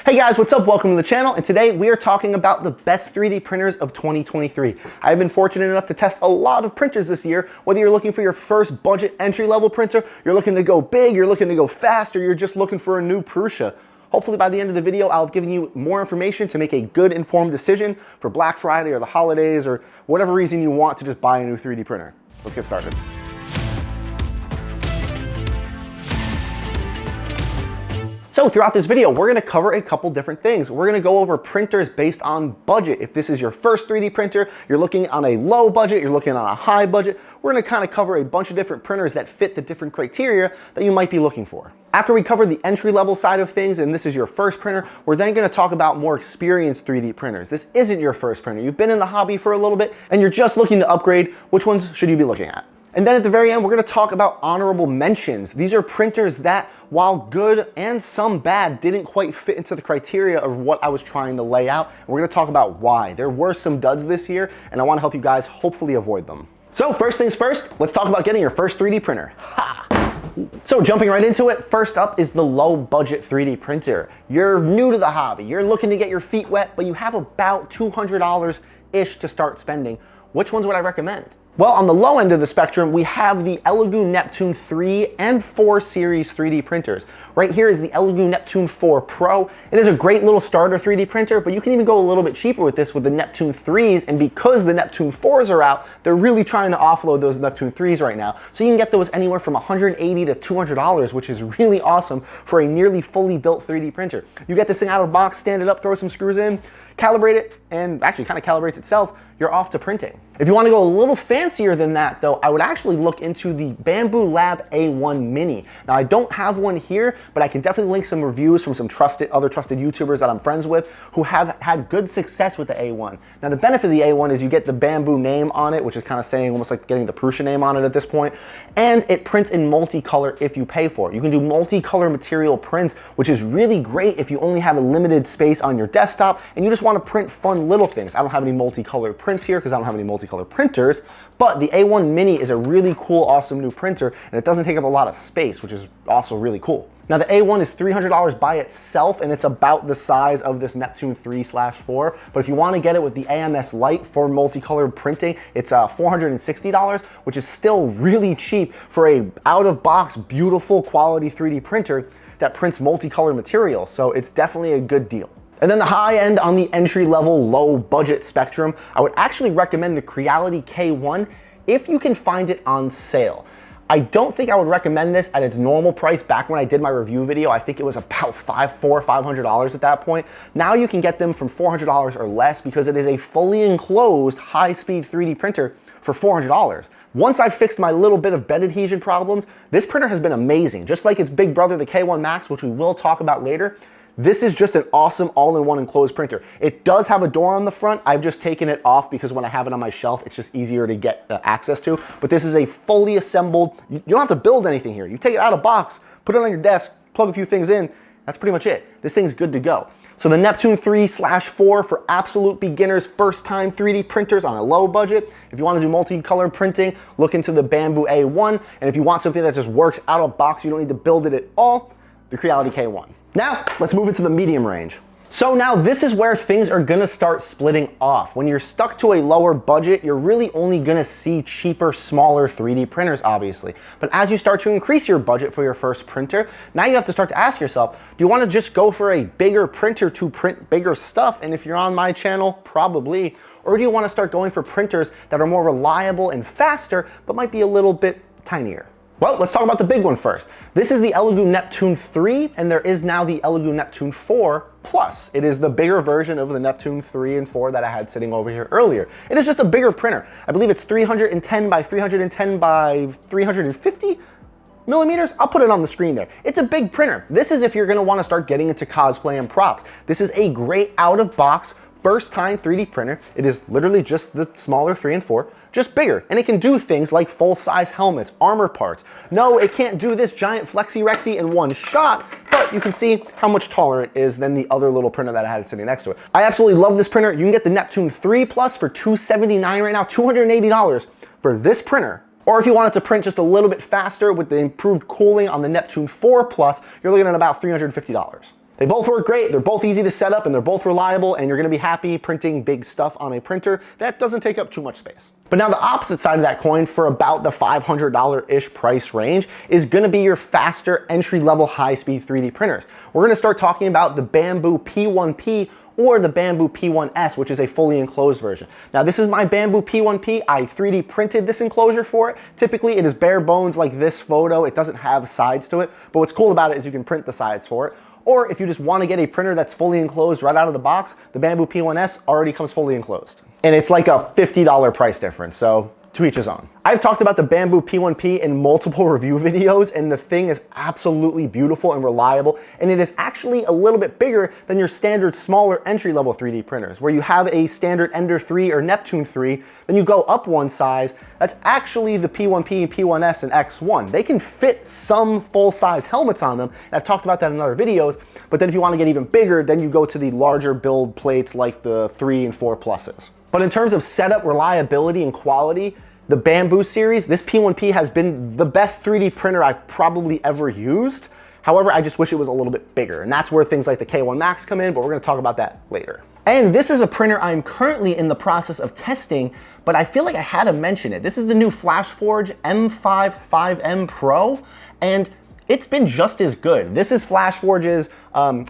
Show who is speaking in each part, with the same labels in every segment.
Speaker 1: Hey guys, what's up? Welcome to the channel, and today we are talking about the best 3D printers of 2023. I've been fortunate enough to test a lot of printers this year, whether you're looking for your first budget entry-level printer, you're looking to go big, you're looking to go fast, or you're just looking for a new Prusa. Hopefully by the end of the video, I'll have given you more information to make a good informed decision for Black Friday or the holidays or whatever reason you want to just buy a new 3D printer. Let's get started. So throughout this video, we're gonna cover a couple different things. We're gonna go over printers based on budget. If this is your first 3D printer, you're looking on a low budget, you're looking on a high budget, we're gonna kind of cover a bunch of different printers that fit the different criteria that you might be looking for. After we cover the entry-level side of things, and this is your first printer, we're then gonna talk about more experienced 3D printers. This isn't your first printer. You've been in the hobby for a little bit, and you're just looking to upgrade. Which ones should you be looking at? And then at the very end, we're gonna talk about honorable mentions. These are printers that, while good and some bad, didn't quite fit into the criteria of what I was trying to lay out. And we're gonna talk about why. There were some duds this year, and I wanna help you guys hopefully avoid them. So first things first, let's talk about getting your first 3D printer. So jumping right into it, first up is the low budget 3D printer. You're new to the hobby, you're looking to get your feet wet, but you have about $200-ish to start spending. Which ones would I recommend? Well, on the low end of the spectrum, we have the Elegoo Neptune 3 and 4 series 3D printers. Right here is the Elegoo Neptune 4 Pro. It is a great little starter 3D printer, but you can even go a little bit cheaper with this with the Neptune 3s, and because the Neptune 4s are out, they're really trying to offload those Neptune 3s right now. So you can get those anywhere from $180 to $200, which is really awesome for a nearly fully built 3D printer. You get this thing out of the box, stand it up, throw some screws in, calibrate it, and actually kind of calibrates itself, you're off to printing. If you want to go a little fancier than that though, I would actually look into the Bambu Lab A1 Mini. Now I don't have one here, but I can definitely link some reviews from some other trusted YouTubers that I'm friends with who have had good success with the A1. Now the benefit of the A1 is you get the Bambu name on it, which is kind of saying almost like getting the Prusa name on it at this point, and it prints in multicolor if you pay for it. You can do multicolor material prints, which is really great if you only have a limited space on your desktop and you just want to print fun little things. I don't have any multicolor prints here because I don't have any multicolor printers, but the A1 Mini is a really cool, awesome new printer, and it doesn't take up a lot of space, which is also really cool. Now the A1 is $300 by itself, and it's about the size of this Neptune 3/4, but if you want to get it with the AMS Lite for multicolor printing, it's $460, which is still really cheap for a out-of-box, beautiful quality 3D printer that prints multicolor material, so it's definitely a good deal. And then the high end on the entry-level, low-budget spectrum, I would actually recommend the Creality K1 if you can find it on sale. I don't think I would recommend this at its normal price. Back when I did my review video, I think it was about $400 or $500 at that point. Now you can get them from $400 or less because it is a fully enclosed high-speed 3D printer for $400. Once I fixed my little bit of bed adhesion problems, this printer has been amazing. Just like its big brother, the K1 Max, which we will talk about later, this is just an awesome all-in-one enclosed printer. It does have a door on the front. I've just taken it off because when I have it on my shelf, it's just easier to get access to. But this is a fully assembled, you don't have to build anything here. You take it out of the box, put it on your desk, plug a few things in, that's pretty much it. This thing's good to go. So the Neptune 3/4 for absolute beginners, first-time 3D printers on a low budget. If you want to do multicolor printing, look into the Bambu A1. And if you want something that just works out of the box, you don't need to build it at all, the Creality K1. Now, let's move into the medium range. So now this is where things are gonna start splitting off. When you're stuck to a lower budget, you're really only gonna see cheaper, smaller 3D printers, obviously. But as you start to increase your budget for your first printer, now you have to start to ask yourself, do you wanna just go for a bigger printer to print bigger stuff? And if you're on my channel, probably. Or do you wanna start going for printers that are more reliable and faster, but might be a little bit tinier? Well, let's talk about the big one first. This is the Elegoo Neptune 3, and there is now the Elegoo Neptune 4 Plus. It is the bigger version of the Neptune 3 and 4 that I had sitting over here earlier. It is just a bigger printer. I believe it's 310 by 310 by 350 millimeters. I'll put it on the screen there. It's a big printer. This is if you're gonna wanna start getting into cosplay and props. This is a great out-of-box, first-time 3D printer. It is literally just the smaller 3 and 4, just bigger. And it can do things like full-size helmets, armor parts. No, it can't do this giant flexi-rexy in one shot, but you can see how much taller it is than the other little printer that I had sitting next to it. I absolutely love this printer. You can get the Neptune 3 Plus for $279 right now, $280 for this printer. Or if you wanted to print just a little bit faster with the improved cooling on the Neptune 4 Plus, you're looking at about $350. They both work great, they're both easy to set up, and they're both reliable, and you're gonna be happy printing big stuff on a printer that doesn't take up too much space. But now the opposite side of that coin, for about the $500-ish price range, is gonna be your faster entry-level high-speed 3D printers. We're gonna start talking about the Bamboo P1P or the Bamboo P1S, which is a fully enclosed version. Now this is my Bamboo P1P. I 3D printed this enclosure for it. Typically it is bare bones like this photo. It doesn't have sides to it, but what's cool about it is you can print the sides for it. Or if you just want to get a printer that's fully enclosed right out of the box, the Bamboo P1S already comes fully enclosed. And it's like a $50 price difference, so to each his own. I've talked about the Bamboo P1P in multiple review videos, and the thing is absolutely beautiful and reliable, and it is actually a little bit bigger than your standard smaller entry-level 3D printers, where you have a standard Ender 3 or Neptune 3, then you go up one size. That's actually the P1P, P1S, and X1. They can fit some full-size helmets on them, and I've talked about that in other videos, but then if you want to get even bigger, then you go to the larger build plates like the 3 and 4 Pluses. But in terms of setup, reliability, and quality, the Bamboo series, this P1P has been the best 3D printer I've probably ever used. However, I just wish it was a little bit bigger, and that's where things like the K1 Max come in, but we're gonna talk about that later. And this is a printer I'm currently in the process of testing, but I feel like I had to mention it. This is the new FlashForge M5 5M Pro, and it's been just as good. This is FlashForge's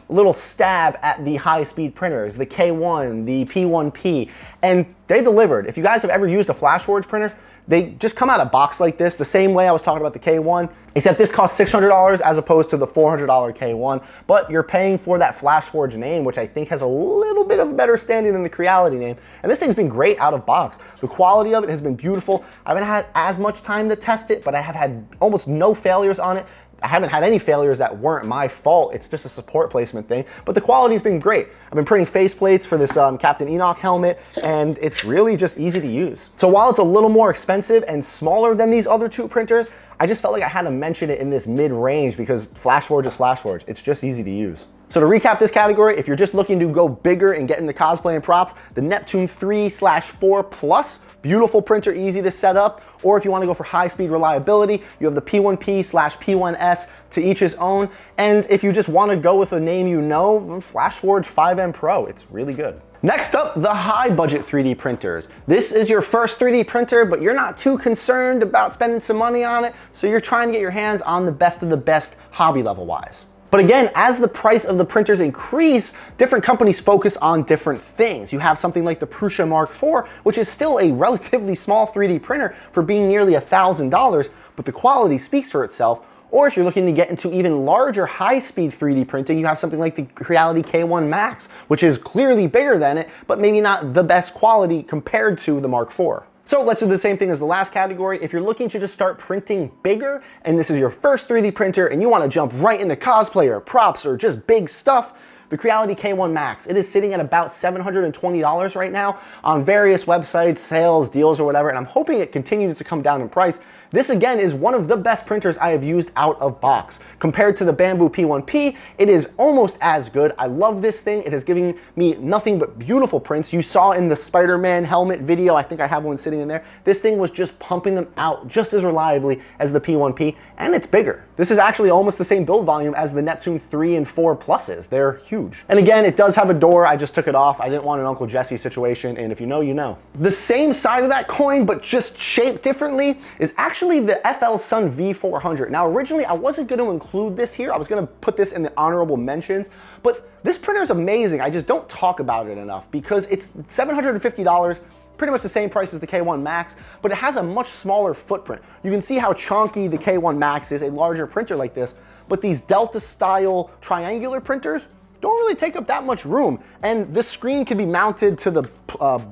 Speaker 1: little stab at the high-speed printers, the K1, the P1P, and they delivered. If you guys have ever used a FlashForge printer, they just come out of box like this, the same way I was talking about the K1, except this costs $600 as opposed to the $400 K1, but you're paying for that FlashForge name, which I think has a little bit of better standing than the Creality name, and this thing's been great out of box. The quality of it has been beautiful. I haven't had as much time to test it, but I have had almost no failures on it. I haven't had any failures that weren't my fault. It's just a support placement thing, but the quality's been great. I've been printing faceplates for this Captain Enoch helmet, and it's really just easy to use. So while it's a little more expensive and smaller than these other two printers, I just felt like I had to mention it in this mid-range because FlashForge is FlashForge. It's just easy to use. So to recap this category, if you're just looking to go bigger and get into cosplay and props, the Neptune 3/4 Plus, beautiful printer, easy to set up. Or if you want to go for high-speed reliability, you have the P1P/P1S, to each his own. And if you just want to go with a name you know, FlashForge 5M Pro, it's really good. Next up, the high-budget 3D printers. This is your first 3D printer, but you're not too concerned about spending some money on it, so you're trying to get your hands on the best of the best hobby level-wise. But again, as the price of the printers increase, different companies focus on different things. You have something like the Prusa Mark IV, which is still a relatively small 3D printer for being nearly $1,000, but the quality speaks for itself. Or if you're looking to get into even larger high-speed 3D printing, you have something like the Creality K1 Max, which is clearly bigger than it, but maybe not the best quality compared to the Mark IV. So let's do the same thing as the last category. If you're looking to just start printing bigger, and this is your first 3D printer, and you want to jump right into cosplay or props or just big stuff, the Creality K1 Max. It is sitting at about $720 right now on various websites, sales, deals, or whatever, and I'm hoping it continues to come down in price. This again is one of the best printers I have used out of box. Compared to the Bamboo P1P, it is almost as good. I love this thing. It is giving me nothing but beautiful prints. You saw in the Spider-Man helmet video, I think I have one sitting in there, this thing was just pumping them out just as reliably as the P1P, and it's bigger. This is actually almost the same build volume as the Neptune 3 and 4 Pluses. They're huge. And again, it does have a door. I just took it off. I didn't want an Uncle Jesse situation, and if you know, you know. The same side of that coin, but just shaped differently, is actually the FLsun V400. Now, originally, I wasn't going to include this here. I was going to put this in the honorable mentions, but this printer is amazing. I just don't talk about it enough because it's $750, pretty much the same price as the K1 Max, but it has a much smaller footprint. You can see how chunky the K1 Max is, a larger printer like this, but these Delta-style triangular printers don't really take up that much room. And this screen can be mounted to the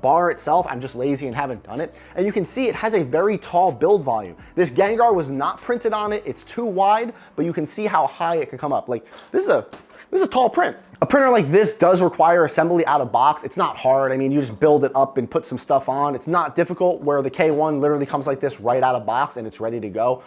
Speaker 1: bar itself. I'm just lazy and haven't done it. And you can see it has a very tall build volume. This Gengar was not printed on it. It's too wide, but you can see how high it can come up. Like, this is a tall print. A printer like this does require assembly out of box. It's not hard. I mean, you just build it up and put some stuff on. It's not difficult, where the K1 literally comes like this right out of box and it's ready to go.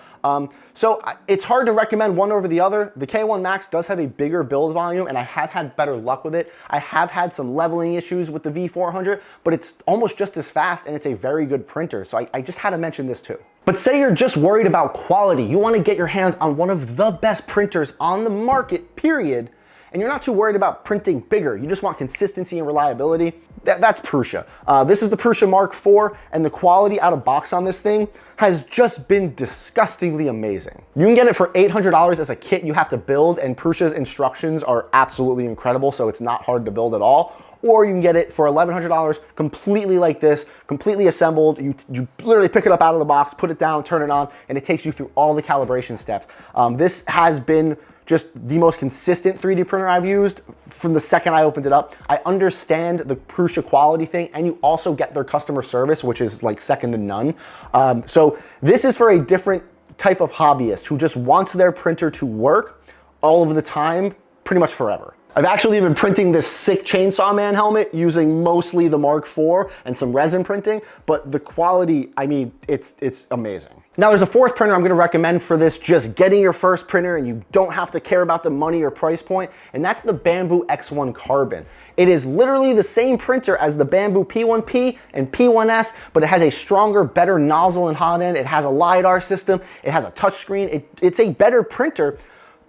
Speaker 1: So it's hard to recommend one over the other. The K1 Max does have a bigger build volume, and I have had better luck with it. I have had some leveling issues with the V400, but it's almost just as fast, and it's a very good printer. So I just had to mention this too. But say you're just worried about quality. You want to get your hands on one of the best printers on the market, period. and you're not too worried about printing bigger, you just want consistency and reliability, that's Prusa. This is the Prusa Mark IV, and the quality out of box on this thing has just been disgustingly amazing. You can get it for $800 as a kit you have to build, and Prusa's instructions are absolutely incredible, so it's not hard to build at all. Or you can get it for $1,100 completely like this, completely assembled. You literally pick it up out of the box, put it down, turn it on, and it takes you through all the calibration steps. This has been just the most consistent 3D printer I've used from the second I opened it up. I understand the Prusa quality thing, and you also get their customer service, which is like second to none. So this is for a different type of hobbyist who just wants their printer to work all of the time, pretty much forever. I've actually been printing this sick Chainsaw Man helmet using mostly the Mark IV and some resin printing, but the quality, I mean, it's amazing. Now there's a fourth printer I'm gonna recommend for this just getting your first printer and you don't have to care about the money or price point, and that's the Bamboo X1 Carbon. It is literally the same printer as the Bamboo P1P and P1S, but it has a stronger, better nozzle and hot end. It has a LiDAR system. It has a touchscreen. It's a better printer.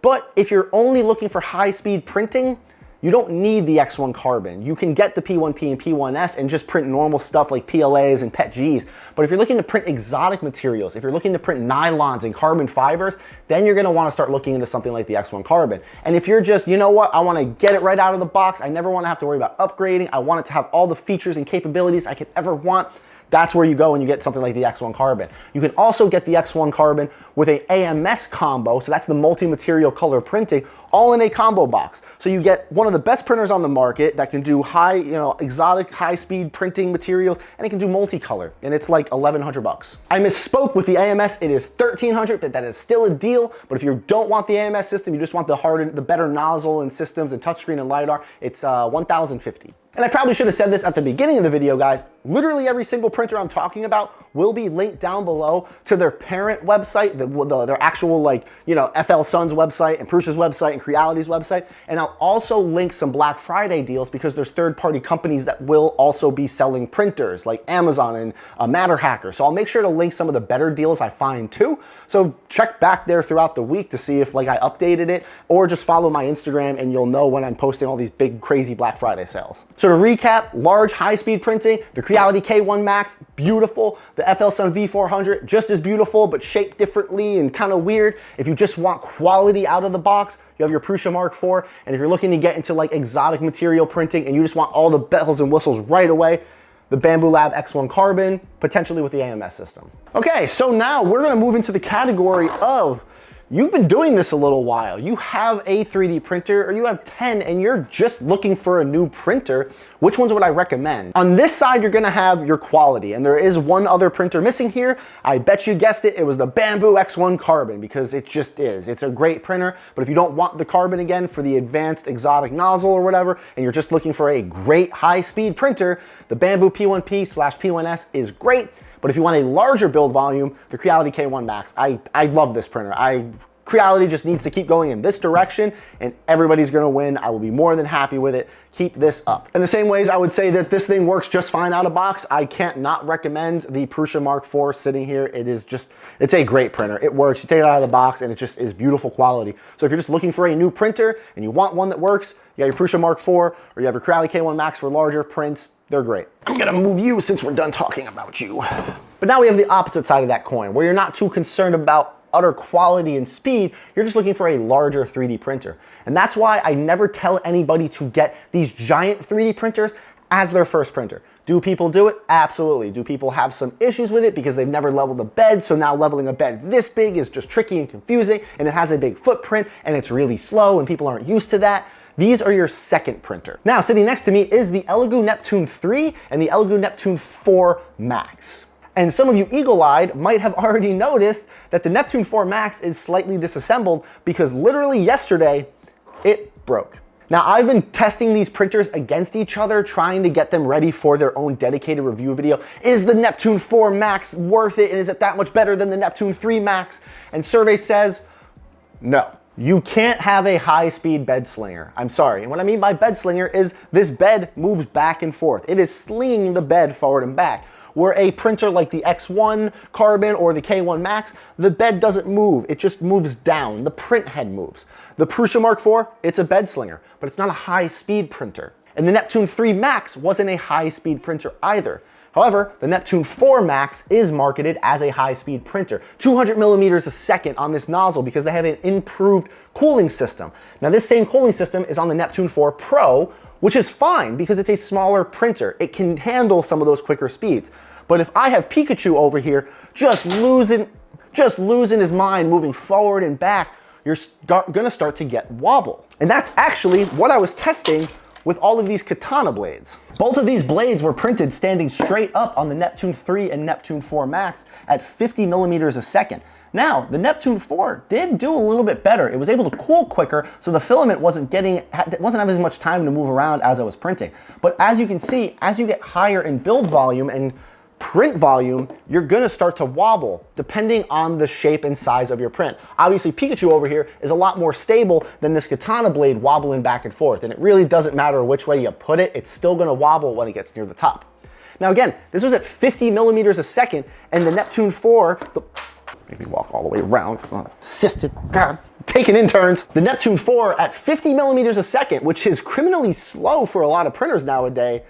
Speaker 1: But if you're only looking for high-speed printing, you don't need the X1 Carbon. You can get the P1P and P1S and just print normal stuff like PLAs and PETGs. But if you're looking to print exotic materials, if you're looking to print nylons and carbon fibers, then you're gonna wanna start looking into something like the X1 Carbon. And if you're just, you know what, I wanna get it right out of the box, I never wanna have to worry about upgrading, I want it to have all the features and capabilities I could ever want, that's where you go and you get something like the X1 Carbon. You can also get the X1 Carbon with an AMS combo, so that's the multi-material color printing, all in a combo box. So you get one of the best printers on the market that can do high, exotic, high-speed printing materials, and it can do multicolor, and it's like 1,100 bucks. I misspoke with the AMS, it is 1,300, but that is still a deal. But if you don't want the AMS system, you just want the better nozzle and systems and touchscreen and LiDAR, it's 1,050. And I probably should have said this at the beginning of the video, guys. Literally every single printer I'm talking about will be linked down below to their parent website, their actual FLsun's website and Prusa's website and Creality's website. And I'll also link some Black Friday deals because there's third-party companies that will also be selling printers like Amazon and MatterHacker. So I'll make sure to link some of the better deals I find too. So check back there throughout the week to see if I updated it, or just follow my Instagram and you'll know when I'm posting all these big crazy Black Friday sales. So to recap, large high-speed printing, the Creality K1 Max, beautiful. The FLsun V400, just as beautiful, but shaped differently and kind of weird. If you just want quality out of the box, you have your Prusa Mark IV. And if you're looking to get into like exotic material printing and you just want all the bells and whistles right away, the Bamboo Lab X1 Carbon, potentially with the AMS system. Okay, so now we're gonna move into the category of you've been doing this a little while. You have a 3D printer, or you have 10, and you're just looking for a new printer. Which ones would I recommend? On this side, you're gonna have your quality, and there is one other printer missing here. I bet you guessed it, it was the Bamboo X1 Carbon, because it just is. It's a great printer, but if you don't want the Carbon again for the advanced exotic nozzle or whatever, and you're just looking for a great high-speed printer, the Bamboo P1P/P1S is great. But if you want a larger build volume, the Creality K1 Max, I love this printer. Creality just needs to keep going in this direction and everybody's gonna win. I will be more than happy with it. Keep this up. In the same ways, I would say that this thing works just fine out of box. I can't not recommend the Prusa Mark IV sitting here. It's a great printer. It works, you take it out of the box and it just is beautiful quality. So if you're just looking for a new printer and you want one that works, you have your Prusa Mark IV or you have your Creality K1 Max for larger prints. They're great. I'm gonna move you since we're done talking about you. But now we have the opposite side of that coin, where you're not too concerned about utter quality and speed, you're just looking for a larger 3D printer. And that's why I never tell anybody to get these giant 3D printers as their first printer. Do people do it? Absolutely. Do people have some issues with it because they've never leveled a bed, so now leveling a bed this big is just tricky and confusing, and it has a big footprint, and it's really slow, and people aren't used to that? These are your second printer. Now, sitting next to me is the Elegoo Neptune 3 and the Elegoo Neptune 4 Max. And some of you eagle-eyed might have already noticed that the Neptune 4 Max is slightly disassembled because literally yesterday, it broke. Now, I've been testing these printers against each other, trying to get them ready for their own dedicated review video. Is the Neptune 4 Max worth it? And is it that much better than the Neptune 3 Max? And survey says, no. You can't have a high-speed bed slinger. I'm sorry. And what I mean by bed slinger is this bed moves back and forth. It is slinging the bed forward and back. where a printer like the X1 Carbon or the K1 Max, the bed doesn't move, it just moves down, the print head moves. The Prusa Mark IV, it's a bed slinger, but it's not a high-speed printer. And the Neptune 3 Max wasn't a high-speed printer either. However, the Neptune 4 Max is marketed as a high-speed printer, 200 millimeters a second on this nozzle because they have an improved cooling system. Now this same cooling system is on the Neptune 4 Pro, which is fine because it's a smaller printer. It can handle some of those quicker speeds. But if I have Pikachu over here just losing his mind, moving forward and back, you're gonna start to get wobble. And that's actually what I was testing with all of these katana blades. Both of these blades were printed standing straight up on the Neptune 3 and Neptune 4 Max at 50 millimeters a second. Now, the Neptune 4 did do a little bit better. It was able to cool quicker, so the filament wasn't having as much time to move around as I was printing. But as you can see, as you get higher in build volume and print volume, you're gonna start to wobble depending on the shape and size of your print. Obviously, Pikachu over here is a lot more stable than this katana blade wobbling back and forth, and it really doesn't matter which way you put it, it's still gonna wobble when it gets near the top. Now again, this was at 50 millimeters a second, and the Neptune 4, maybe walk all the way around, it's not assisted, God, taking in turns. The Neptune 4 at 50 millimeters a second, which is criminally slow for a lot of printers nowadays,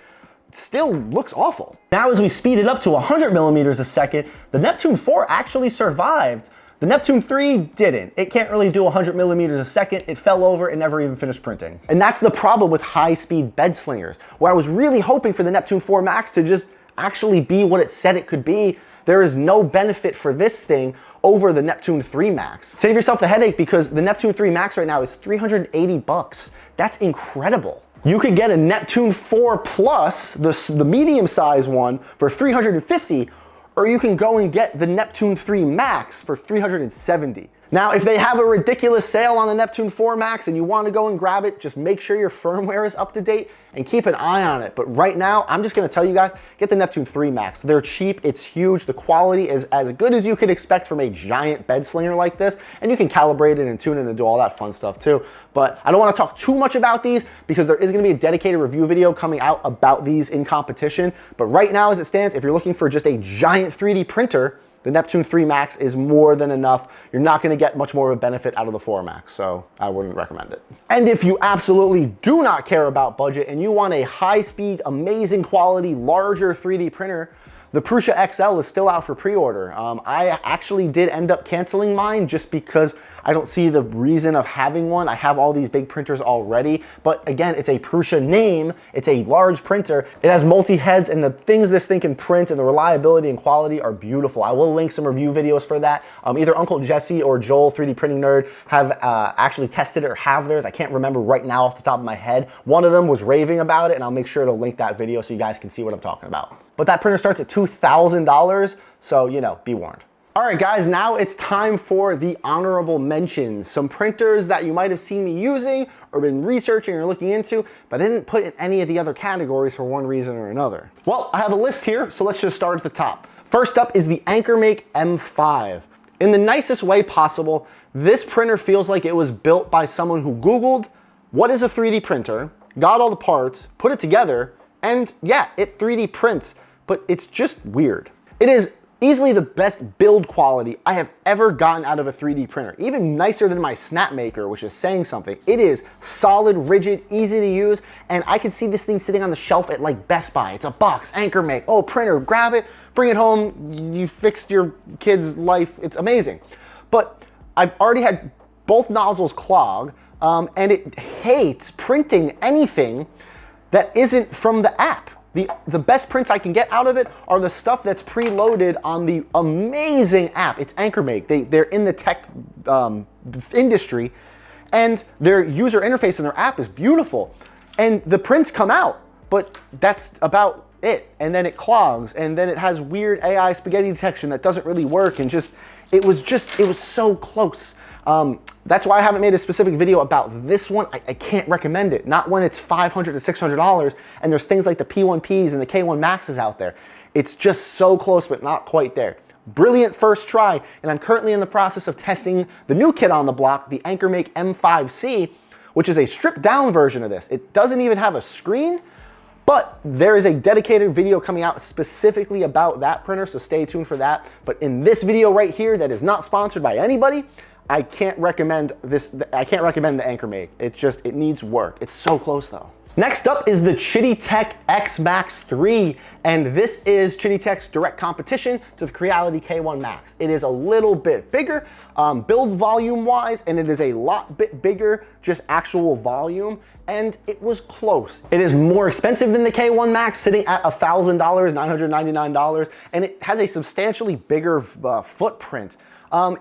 Speaker 1: still looks awful. Now as we speed it up to 100 millimeters a second, the Neptune 4 actually survived. The Neptune 3 didn't. It can't really do 100 millimeters a second. It fell over and never even finished printing. And that's the problem with high-speed bed slingers, where I was really hoping for the Neptune 4 Max to just actually be what it said it could be. There is no benefit for this thing over the Neptune 3 Max. Save yourself the headache because the Neptune 3 Max right now is $380. That's incredible. You could get a Neptune 4 Plus, the medium-sized one, for $350, or you can go and get the Neptune 3 Max for $370. Now, if they have a ridiculous sale on the Neptune 4 Max and you want to go and grab it, just make sure your firmware is up to date and keep an eye on it. But right now, I'm just going to tell you guys, get the Neptune 3 Max. They're cheap, it's huge, the quality is as good as you could expect from a giant bed slinger like this, and you can calibrate it and tune it and do all that fun stuff too. But I don't want to talk too much about these because there is going to be a dedicated review video coming out about these in competition. But right now, as it stands, if you're looking for just a giant 3D printer, the Neptune 3 Max is more than enough. You're not going to get much more of a benefit out of the 4 Max, so I wouldn't recommend it. And if you absolutely do not care about budget and you want a high-speed, amazing quality, larger 3D printer, the Prusa XL is still out for pre-order. I actually did end up canceling mine just because I don't see the reason of having one. I have all these big printers already, but again, it's a Prusa name, it's a large printer, it has multi-heads, and the things this thing can print and the reliability and quality are beautiful. I will link some review videos for that. Either Uncle Jesse or Joel, 3D Printing Nerd, have actually tested it or have theirs. I can't remember right now off the top of my head. One of them was raving about it, and I'll make sure to link that video so you guys can see what I'm talking about. But that printer starts at $2,000, so, you know, be warned. All right, guys, now it's time for the honorable mentions. Some printers that you might have seen me using or been researching or looking into, but I didn't put in any of the other categories for one reason or another. Well, I have a list here, so let's just start at the top. First up is the AnkerMake M5. In the nicest way possible, this printer feels like it was built by someone who Googled, what is a 3D printer, got all the parts, put it together, and yeah, it 3D prints, but it's just weird. It is easily the best build quality I have ever gotten out of a 3D printer. Even nicer than my Snapmaker, which is saying something. It is solid, rigid, easy to use, and I could see this thing sitting on the shelf at like Best Buy. It's a box, AnkerMake, oh, printer, grab it, bring it home, you fixed your kid's life, it's amazing. But I've already had both nozzles clog, and it hates printing anything that isn't from the app. The best prints I can get out of it are the stuff that's preloaded on the amazing app. It's AnkerMake. They're in the tech industry, and their user interface in their app is beautiful. And the prints come out, but that's about it. And then it clogs, and then it has weird AI spaghetti detection that doesn't really work, and it was so close. That's why I haven't made a specific video about this one. I can't recommend it. Not when it's $500 to $600 and there's things like the P1Ps and the K1 Maxes out there. It's just so close, but not quite there. Brilliant first try, and I'm currently in the process of testing the new kit on the block, the AnkerMake M5C, which is a stripped down version of this. It doesn't even have a screen, But there is a dedicated video coming out specifically about that printer, so stay tuned for that. But in this video right here that is not sponsored by anybody, I can't recommend this. I can't recommend the AnkerMake. It needs work. It's so close though. Next up is the Chitty-Tech X Max 3, and this is Chitty-Tech's direct competition to the Creality K1 Max. It is a little bit bigger, build volume wise, and it is a lot bit bigger, just actual volume, and it was close. It is more expensive than the K1 Max, sitting at $1,000, $999, and it has a substantially bigger footprint.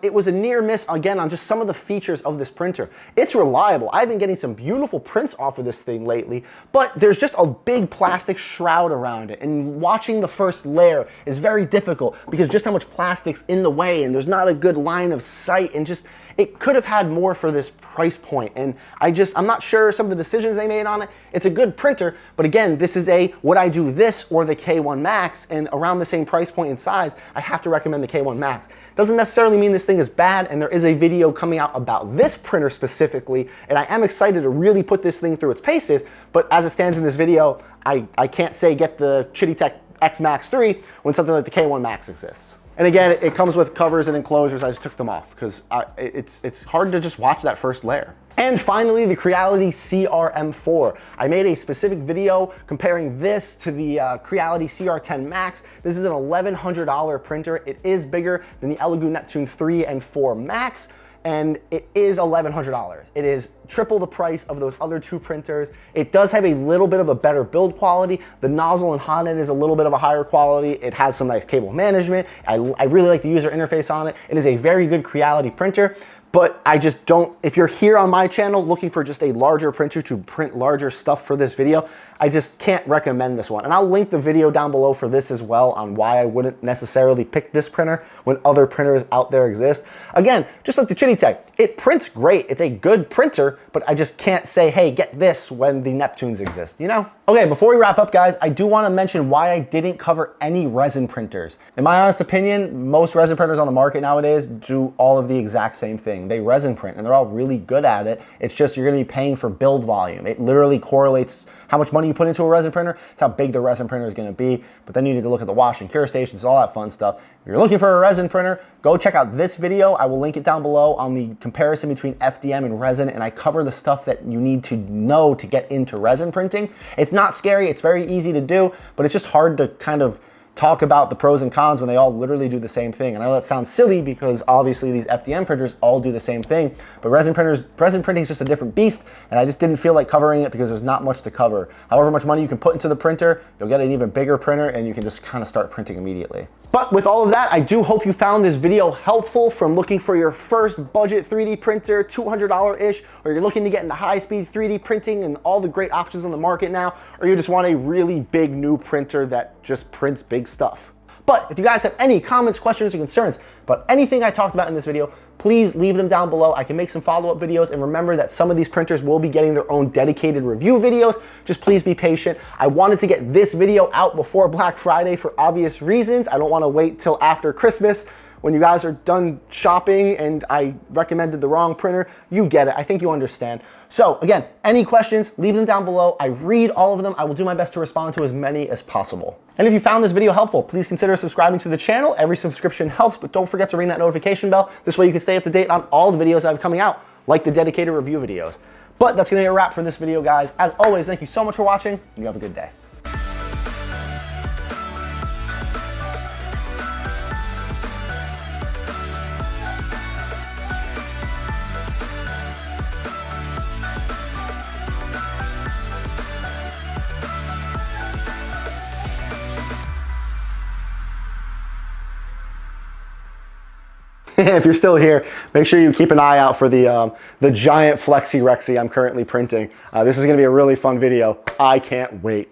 Speaker 1: It was a near miss, again, on just some of the features of this printer. It's reliable. I've been getting some beautiful prints off of this thing lately, but there's just a big plastic shroud around it, and watching the first layer is very difficult because just how much plastic's in the way, and there's not a good line of sight, and just, it could have had more for this price point, and I'm not sure some of the decisions they made on it. It's a good printer, but again, this is would I do this or the K1 Max, and around the same price point and size, I have to recommend the K1 Max. Doesn't necessarily mean this thing is bad, and there is a video coming out about this printer specifically, and I am excited to really put this thing through its paces, but as it stands in this video, I can't say get the Chitty-Tech X Max 3 when something like the K1 Max exists. And again, it comes with covers and enclosures. I just took them off because it's hard to just watch that first layer. And finally, the Creality CR-M4. I made a specific video comparing this to the Creality CR-10 Max. This is an $1,100 printer. It is bigger than the Elegoo Neptune 3 and 4 Max, and it is $1,100. It is triple the price of those other two printers. It does have a little bit of a better build quality. The nozzle and hot end is a little bit of a higher quality. It has some nice cable management. I really like the user interface on it. It is a very good Creality printer, but I just don't, if you're here on my channel looking for just a larger printer to print larger stuff for this video, I just can't recommend this one. And I'll link the video down below for this as well on why I wouldn't necessarily pick this printer when other printers out there exist. Again, just like the Chitty-Tech, it prints great. It's a good printer, but I just can't say, hey, get this when the Neptunes exist, you know? Okay, before we wrap up, guys, I do want to mention why I didn't cover any resin printers. In my honest opinion, most resin printers on the market nowadays do all of the exact same thing. They resin print, and they're all really good at it. It's just you're going to be paying for build volume. It literally correlates how much money you put into a resin printer. It's how big the resin printer is going to be. But then you need to look at the wash and cure stations, all that fun stuff. If you're looking for a resin printer, go check out this video. I will link it down below on the comparison between FDM and resin, and I cover the stuff that you need to know to get into resin printing. It's not scary. It's very easy to do, but it's just hard to kind of talk about the pros and cons when they all literally do the same thing. And I know that sounds silly because obviously these FDM printers all do the same thing, but resin printing is just a different beast, and I just didn't feel like covering it because there's not much to cover. However much money you can put into the printer, you'll get an even bigger printer and you can just kind of start printing immediately. But with all of that, I do hope you found this video helpful from looking for your first budget 3D printer, $200-ish, or you're looking to get into high-speed 3D printing and all the great options on the market now, or you just want a really big new printer that just prints big stuff. But if you guys have any comments, questions, or concerns about anything I talked about in this video, please leave them down below. I can make some follow-up videos, and remember that some of these printers will be getting their own dedicated review videos. Just please be patient. I wanted to get this video out before Black Friday for obvious reasons. I don't want to wait till after Christmas when you guys are done shopping and I recommended the wrong printer. You get it. I think you understand. So again, any questions, leave them down below. I read all of them. I will do my best to respond to as many as possible. And if you found this video helpful, please consider subscribing to the channel. Every subscription helps, but don't forget to ring that notification bell. This way you can stay up to date on all the videos I have coming out, like the dedicated review videos. But that's gonna be a wrap for this video, guys. As always, thank you so much for watching, and you have a good day. If you're still here, make sure you keep an eye out for the giant Flexi Rexy I'm currently printing. This is going to be a really fun video. I can't wait.